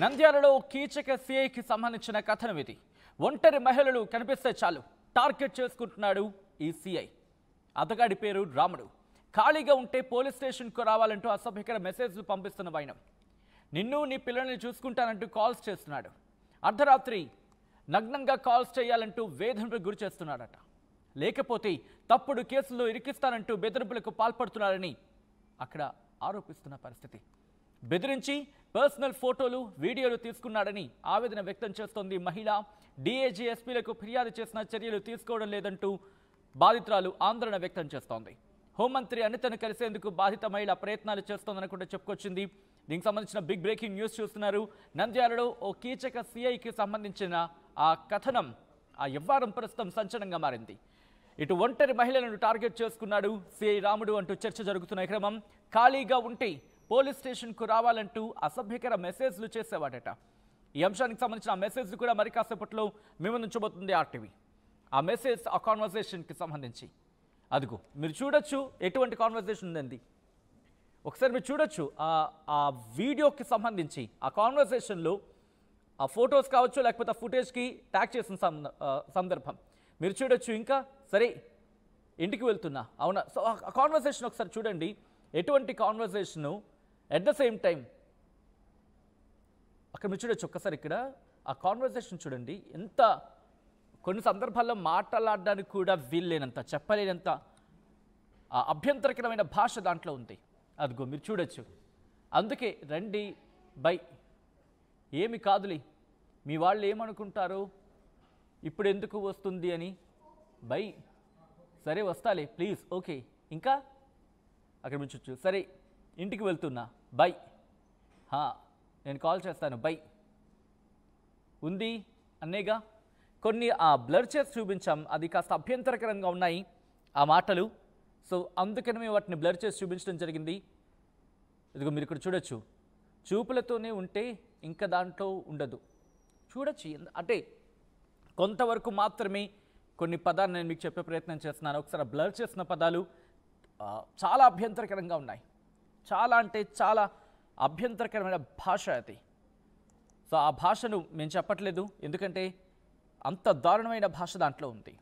నంద్యాలలో కీచక సిఐకి సంబంధించిన కథనం ఇది. ఒంటరి మహిళలు కనిపిస్తే చాలు టార్గెట్ చేసుకుంటున్నాడు ఈ సిఐ. అతగాడి పేరు రాముడు. ఖాళీగా ఉంటే పోలీస్ స్టేషన్కు రావాలంటూ అసభ్యకర మెసేజ్లు పంపిస్తున్న వైనం. నిన్ను నీ పిల్లల్ని చూసుకుంటానంటూ కాల్స్ చేస్తున్నాడు. అర్ధరాత్రి నగ్నంగా కాల్స్ చేయాలంటూ వేధింపులకు గురి చేస్తున్నాడట. లేకపోతే తప్పుడు కేసుల్లో ఇరికిస్తానంటూ బెదిరింపులకు పాల్పడుతున్నారని అక్కడ ఆరోపిస్తున్న పరిస్థితి. బెదిరించి పర్సనల్ ఫోటోలు వీడియోలు తీసుకున్నాడని ఆవేదన వ్యక్తం చేస్తోంది మహిళ. డీఏజీ ఎస్పీలకు ఫిర్యాదు చేసిన చర్యలు తీసుకోవడం లేదంటూ బాధితురాలు ఆందోళన వ్యక్తం చేస్తోంది. హోంమంత్రి అనితను కలిసేందుకు బాధిత మహిళ ప్రయత్నాలు చేస్తోందని కూడా చెప్పుకొచ్చింది. దీనికి సంబంధించిన బిగ్ బ్రేకింగ్ న్యూస్ చూస్తున్నారు. నంద్యాలలో ఓ కీచక సిఐకి సంబంధించిన ఆ కథనం, ఆ వ్యవహారం ప్రస్తుతం సంచలనంగా మారింది. ఇటు ఒంటరి మహిళలను టార్గెట్ చేసుకున్నాడు సిఐ రాముడు అంటూ చర్చ జరుగుతున్న క్రమం. ఖాళీగా ఉంటే పోలీస్ స్టేషన్కు రావాలంటూ అసభ్యకర మెసేజ్లు చేసేవాడట. ఈ అంశానికి సంబంధించిన మెసేజ్లు కూడా మరి కాసేపట్లో మేము ఉంచబోతుంది ఆర్టీవీ. ఆ మెసేజ్, ఆ కాన్వర్సేషన్కి సంబంధించి అదిగో మీరు చూడొచ్చు ఎటువంటి కాన్వర్సేషన్ ఉందండి. ఒకసారి మీరు చూడొచ్చు ఆ వీడియోకి సంబంధించి ఆ కాన్వర్సేషన్లో ఆ ఫొటోస్ కావచ్చు, లేకపోతే ఆ ఫుటేజ్కి ట్యాగ్ చేసిన సందర్భం మీరు చూడొచ్చు. ఇంకా సరే ఇంటికి వెళ్తున్నా అవునా, సో ఆ కాన్వర్సేషన్ ఒకసారి చూడండి. ఎటువంటి కాన్వర్సేషను, ఎట్ ద సేమ్ టైం అక్కడ మీరు చూడొచ్చు. ఒక్కసారి ఇక్కడ ఆ కాన్వర్సేషన్ చూడండి. ఎంత కొన్ని సందర్భాల్లో మాట్లాడడానికి కూడా వీల్లేనంత, చెప్పలేనంత అభ్యంతరకరమైన భాష దాంట్లో ఉంది. అదిగో మీరు చూడొచ్చు. అందుకే రండి బై, ఏమి కాదులే, మీ వాళ్ళు ఏమనుకుంటారో, ఇప్పుడు ఎందుకు వస్తుంది అని, బై సరే వస్తాలే ప్లీజ్, ఓకే, ఇంకా అక్కడ మీరు చూడొచ్చు. సరే ఇంటికి వెళ్తున్నా బై, నేను కాల్ చేస్తాను బై, ఉంది అన్నేగా. కొన్ని బ్లర్ చేసి చూపించాం, అది కాస్త అభ్యంతరకరంగా ఉన్నాయి ఆ మాటలు. సో అందుకని మేము వాటిని బ్లర్ చేసి చూపించడం జరిగింది. ఇదిగో మీరు ఇక్కడ చూడొచ్చు. చూపులతోనే ఉంటే ఇంకా దాంట్లో ఉండదు. చూడొచ్చు, అంటే కొంతవరకు మాత్రమే కొన్ని పదాలు నేను మీకు చెప్పే ప్రయత్నం చేస్తున్నాను. ఒకసారి బ్లర్ చేసిన పదాలు చాలా అభ్యంతరకరంగా ఉన్నాయి. చాలా అంటే చాలా అభ్యంతరకరమైన భాష అది. సో ఆ భాషను మేము చెప్పట్లేదు, ఎందుకంటే అంత దారుణమైన భాష దాంట్లో ఉంది.